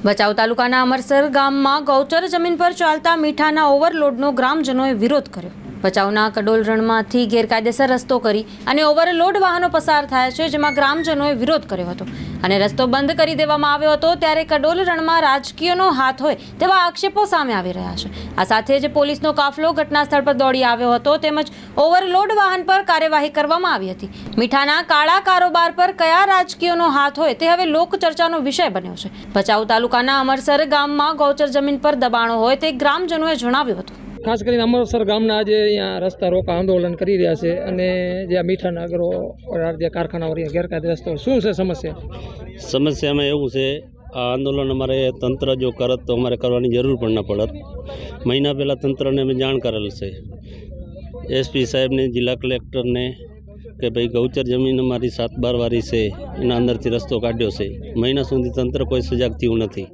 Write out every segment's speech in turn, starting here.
ભચાઉ તાલુકાના અમરસર ગામમાં ગૌચર જમીન પર ચાલતા મીઠાના ઓવરલોડનો ગ્રામજનોએ વિરોધ કર્યો। ભચાઉના કડોલ રણમાંથી ગેરકાયદેસર રસ્તો કરી અને ઓવરલોડ વાહનો પસાર થયા છે, જેમાં ગ્રામજનોએ વિરોધ કર્યો હતો અને રસ્તો બંધ કરી દેવામાં આવ્યો હતો। ત્યારે કડોલ રણમાં રાજકીયનો હાથ હોય તેવા આક્ષેપો સામે આવી રહ્યા છે। આ સાથે જ પોલીસનો કાફલો ઘટના સ્થળ પર દોડી આવ્યો હતો, તેમજ ઓવરલોડ વાહન પર કાર્યવાહી કરવામાં આવી હતી। મીઠાના કાળા કારોબાર પર કયા રાજકીયનો હાથ હોય તે હવે લોકચર્ચાનો વિષય બન્યો છે। ભચાઉ તાલુકાના અમરસર ગામમાં ગૌચર જમીન પર દબાણો હોય તે ગ્રામજનોએ જણાવ્યું હતું। ખાસ કરીને અમરસર ગામના આજે અહીંયા રસ્તા રોકા આંદોલન કરી રહ્યા છે અને જે આ મીઠાના અગરો જે કારખાનાઓ ગેરકાયદે રસ્તો શું છે સમસ્યામાં એવું છે, આ આંદોલન અમારે તંત્ર જો કરત તો અમારે કરવાની જરૂર પણ ન પડત। મહિના પહેલાં તંત્રને અમે જાણ કરેલ છે, એસપી સાહેબને, જિલ્લા કલેક્ટરને કે ભાઈ ગૌચર જમીન અમારી 7-12 વાળી છે, એના અંદરથી રસ્તો કાઢ્યો છે। મહિના સુધી તંત્ર કોઈ સજાગ થયું નથી।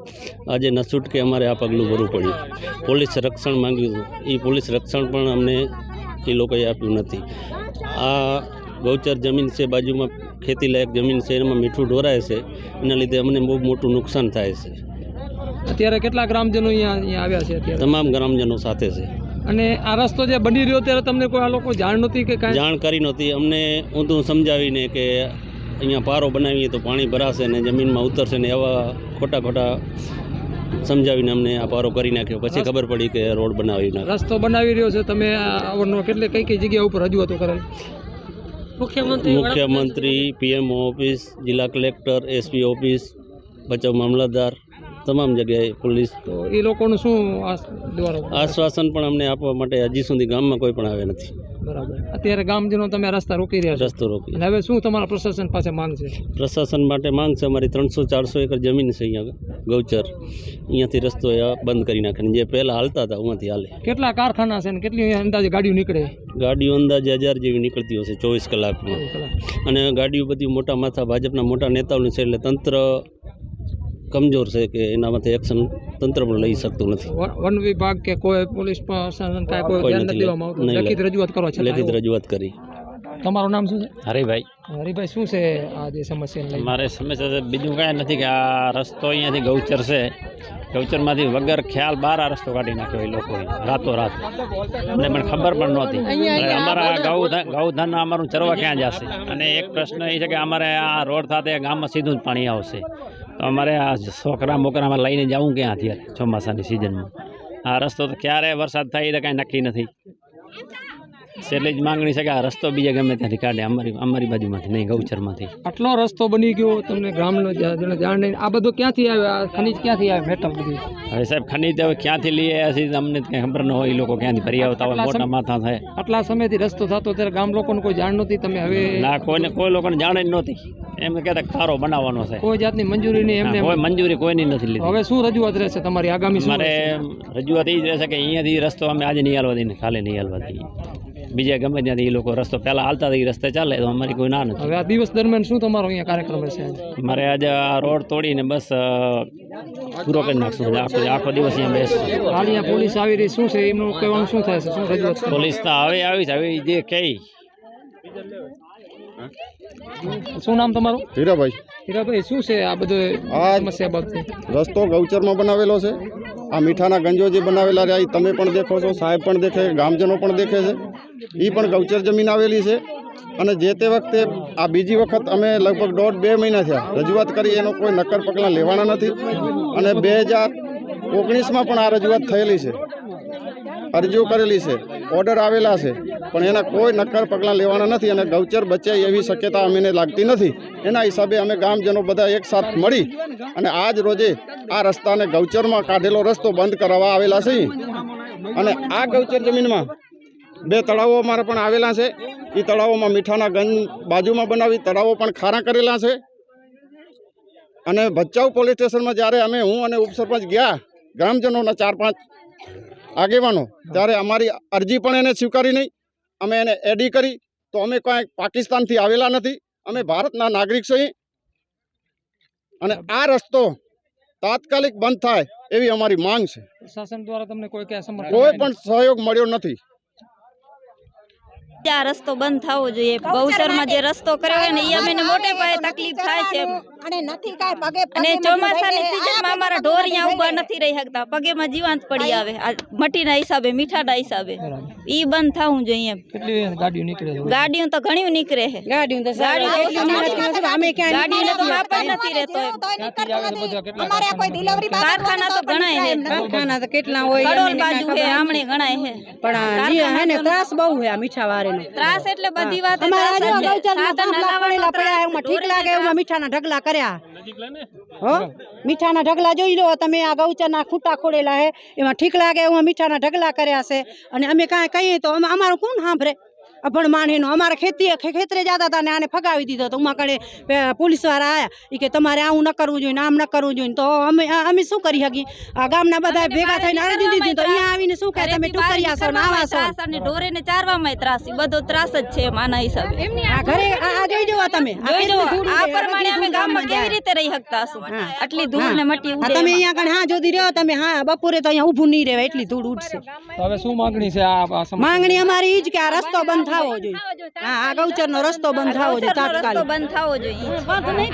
આજે ન છૂટકે અમારે આ પગલું ભરવું પડ્યું। પોલીસ રક્ષણ માંગ્યું હતું, એ પોલીસ રક્ષણ પણ અમને એ લોકોએ આપ્યું નથી। આ ગૌચર જમીન છે, બાજુમાં ખેતી લાયક જમીન છે, એમાં મીઠું ઢોરાય છે, એના લીધે અમને બહુ મોટું નુકસાન થાય છે। અત્યારે કેટલા ગ્રામજનો અહીંયા આવ્યા છે? અત્યારે તમામ ગ્રામજનો સાથે છે। અને આ રસ્તો જે બની રહ્યો ત્યારે તમને કોઈ આ લોકો જાણ નહોતી કે કાંઈ? જાણ કરી નહોતી અમને, ઊંધું સમજાવીને કે અહીંયા પારો બનાવીએ તો પાણી ભરાશે ને જમીનમાં ઉતરશે ને એવા ખોટા સમજાવીને અમને આ પારો કરી નાખ્યો। પછી ખબર પડી કે રોડ બનાવી નાખ્યો। રસ્તો બનાવી રહ્યો છે તમે કઈ જગ્યા ઉપર રજૂઆતો કરેલ? મુખ્યમંત્રી, પીએમઓ ઓફિસ, જિલ્લા કલેક્ટર, એસપી ઓફિસ, ભચાઉ મામલતદાર, તમામ જગ્યાએ પોલીસ। તો એ લોકોનું શું આશ્વાસન પણ અમને આપવા માટે હજી સુધી ગામમાં કોઈ પણ આવે નથી। બરાબર। અત્યારે ગામજનો તમે રસ્તા રોકી રહ્યા છો? રસ્તો રોકી। હવે શું તમારા પ્રશાસન પાસે માંગ છે? પ્રશાસન માટે માંગ છે અમારી 300-400 એકર જમીન છે અહીંયા ગૌચર, અહીંયાથી રસ્તો બંધ કરી નાખે, જે પહેલાં હાલતા હતા અહીંયાથી હાલે। કેટલા કારખાના છે ને કેટલી અંદાજે ગાડીઓ નીકળે? ગાડીઓ અંદાજે 1000 જેવી નીકળતી હશે 24 કલાકમાં। અને ગાડીઓ બધી મોટા માથા ભાજપના મોટા નેતાઓની છે, એટલે તંત્ર કમજોર છે કે એના માટે એક્શન તંત્ર પણ લઈ શકતું નથી। વન વિભાગ કે કોઈ પોલીસ પ્રશાસન કોઈ ધ્યાન નથી દેવામાં આવતું? લેખિત રજૂઆત કરો છો? લેખિત રજૂઆત કરી। તમારું નામ શું છે? હરિભાઈ। હરિભાઈ, શું છે આ જે સમસ્યા? મારે સમસ્યા છે બીજું કાંઈ નથી કે આ રસ્તો અહીંયાથી ગૌચર છે, ગૌચરમાંથી વગર ખ્યાલ બહાર આ રસ્તો કાઢી નાખ્યો એ લોકોએ રાતોરાત, અને મને ખબર પણ નહોતી। અમારા ગૌધન અમારું ચરવા ક્યાં જશે? અને એક પ્રશ્ન એ છે કે અમારે આ રોડ સાથે ગામમાં સીધું જ પાણી આવશે, તો અમારે આ છોકરા મોકરામાં લઈને જવું ક્યાં અત્યારે ચોમાસાની સિઝનમાં? આ રસ્તો તો ક્યારે વરસાદ થાય એ તો કાંઈ નક્કી નથી। એટલી જ માંગણી છે કે આ રસ્તો બીજા ગમે ત્યાંથી કાઢે, અમારી બાજુમાંથી નહીં, ગૌચરમાંથી। આટલો રસ્તો બની ગયો, તમને ગામનો જાણ નહીં? આ બધું ક્યાંથી આવે? આ ખનીજ ક્યાંથી આવે? મેટલ બધું? હવે સાહેબ ખનીજ હવે ક્યાંથી લઈએ છીએ અમને કંઈ ખબર ન હોય, એ લોકો ક્યાંથી ભરી આવતા હોય, મોટા માથા થાય। આટલા સમયથી રસ્તો થતો ત્યારે ગામ લોકોને કોઈ જાણ નહોતી? તમે હવે? ના, કોઈ લોકોને જાણ જ નહોતી। એમ કહેતા ખારો બનાવવાનો છે, કોઈ જાતની મંજૂરી નહીં એમને? કોઈ મંજૂરી કોઈની નથી લીધી। હવે શું રજૂઆત રહેશે તમારી આગામી? મારે રજૂઆત એ જ રહેશે કે અહીંયાથી રસ્તો અમે આજે નહીં હાલવા દઈએ, ખાલી નહીં હાલવા દઈએ। બીજા ગમે ત્યાંથી એ લોકો રસ્તો પહેલાં હાલતા હતા એ રસ્તે ચાલે તો અમારી કોઈ ના નથી। હવે આ દિવસ દરમિયાન શું તમારો અહીંયા કાર્યક્રમ રહેશે? મારે આજે આ રોડ તોડીને બસ પૂરો કરી નાખશું, આખો દિવસ અહીંયા બેસશું। હાલ અહીંયા પોલીસ આવી રહી, શું છે એમનું કહેવાનું? શું થાય છે? શું રજૂઆત? પોલીસ તો હવે આવી છે, હવે જે કહી। શું નામ તમારું? હીરાભાઈ। હીરાભાઈ, શું છે આ બધું સમસ્યા બાબતે? રસ્તો ગૌચરમાં બનાવેલો છે, આ મીઠાના ગંજો જે બનાવેલા રહ્યા તમે પણ દેખો છો, સાહેબ પણ દેખે, ગામજનો પણ દેખે છે, એ પણ ગૌચર જમીન આવેલી છે। અને જે તે વખતે આ બીજી વખત અમે લગભગ 1.5-2 મહિના થયા રજૂઆત કરી, એનો કોઈ નક્કર પગલાં લેવાના નથી। અને 2019માં પણ આ રજૂઆત થયેલી છે, અરજીઓ કરેલી છે, ઓર્ડર આવેલા છે, પણ એના કોઈ નક્કર પગલાં લેવાના નથી। અને ગૌચર બચે એવી શક્યતા અમને લાગતી નથી। એના હિસાબે અમે ગામજનો બધા એકસાથ મળી અને આજ રોજે આ રસ્તાને ગૌચરમાં કાઢેલો રસ્તો બંધ કરાવવા આવેલા છે। અને આ ગૌચર જમીનમાં 2 તળાવો અમારા પણ આવેલા છે, એ તળાવોમાં મીઠાના ગંજ બાજુમાં બનાવી તળાવો પણ ખારા કરેલા છે। અને ભચાઉ પોલીસ સ્ટેશનમાં જ્યારે હું અને ઉપસરપંચ ગયા ગ્રામજનોના 4-5 આગેવાનો, ત્યારે અમારી અરજી પણ એને સ્વીકારી નહીં। અમે એને એડી કરી તો અમે કાંઈ પાકિસ્તાનથી આવેલા નથી, અમે ભારતના નાગરિક છીએ। અને આ રસ્તો તાત્કાલિક બંધ થાય એવી અમારી માંગ છે। પ્રશાસન દ્વારા તમને કોઈ પણ સહયોગ મળ્યો નથી। આ રસ્તો બંધ થવો જોઈએ। ગૌચરમાં જે રસ્તો કર્યો હોય ને એ અમને મોટે પાયે તકલીફ થાય છે। અને નથી કાંઈ પગે અને પગે ચોમાસાની સિઝનમાં અમારા ઢોર અહીંયા ઊભા નથી રહી શકતા, પગેમાં જીવાંત પડી આવે આ મટીના હિસાબે, મીઠાના હિસાબે. ઈ બંધ થવું જોઈએ એમ. કેટલી ગાડીઓ નીકળે છે? ગાડીઓ તો ઘણી નીકળે છે, ગાડીઓ તો માપ જ નથી રહેતો એમ. અમારે કોઈ ડિલિવરી કારખાના તો ઘણાય છે, કારખાના તો કેટલા હોય કડોલ બાજુ છે, આમણે ઘણાય છે. પણ હે ને ત્રાસ બહુ હે આ મીઠા વારેનો. ત્રાસ એટલે બધી વાત અમારા જો ગૌચરમાં થાંભલા પડેલા પડ્યા એમાં ઠીક લાગે એમાં મીઠાના ઢગલા કર્યા. હો મીઠાના ઢગલા જોઈ લો તમે, આ ગૌચરના ખૂટા ખોડેલા હે એમાં ઠીક લાગે એમાં મીઠાના ઢગલા કર્યા છે. અને અમે કાંઈ કહીએ તો અમારું કોણ સાંભળે? અભણ માણેનો અમારે ખેતરે જતા હતા ને આને ફગાવી દીધો તો ઉમા કડે પોલીસ વાળા આવ્યા કે તમારે આવું ન કરવું જોઈએ, આમ ન કરવું જોઈએ. તો અમે શું કરી શકીએ? આ ગામના બધા ભેગા થઈને અરજી દીધી તો અહીંયા આવીને શું કહે તમે ટુકરિયા છો ને આવા છો. અને ઢોરેને ચારવામાં ત્રાસ, બધો ત્રાસ જ છે આના હિસાબે. આ ઘરે આ જોઈ જુઓ તમે, આ પ્રમાણે અમે ગામમાં કેવી રીતે રહી શકતા હશું? આટલી ધૂળ ને મટી ઉડે. તમે અહીંયા કણ હા જોતી રહ્યો તમે, હા બપોરે તો અહીંયા ઊભું નહીં રહેવાય એટલી ધૂળ ઉડશે. હવે શું માંગણી છે આ માંગણી અમારી ઈ જ કે આ રસ્તો બંધ થવો જોઈએ. હા આ ગૌચરનો રસ્તો બંધ થવો જોઈએ તાત્કાલિક. બંધ થવો જોઈએ.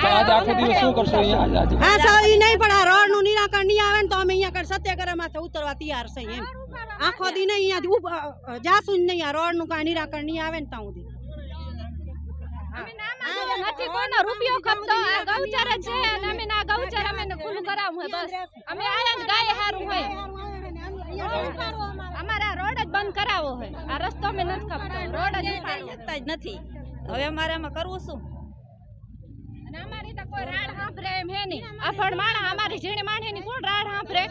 આજ આખો દિવસ શું કરશો અહીંયા આજે? હા સાહેબ નહીં પણ આ રોડ નું નિરાકરણ નહીં આવે ને તો અમે અહીંયા કણ સત્યાગ્રહ માથે ઉતરવા તૈયાર છે એમ. આખો દી નહીં અહીંયાથી જાશું જ નહીં, આ રોડ નું કાંઈ નિરાકરણ નહીં આવે ને ત્યાં સુધી. નથી કોઈનો રૂપિયો ખપતો, આ ગૌચર જ છે અને અમે ના ગૌચર અમે ખુલ્લું કરાવવું હોય બસ. અમે આયા જ ગાય હારું હોય, અમારા રોડ જ બંધ કરાવવો હોય. આ રસ્તો અમે નથી ખપતો, રોડ જ શકતા જ નથી. હવે અમારે આમાં કરવું શું? અને અમારી તો કોઈ રાડ સાંભળે એમ હે નહીં. અભણ માણસ અમારી ઝીણી માણસની કોણ રાડ સાંભળે?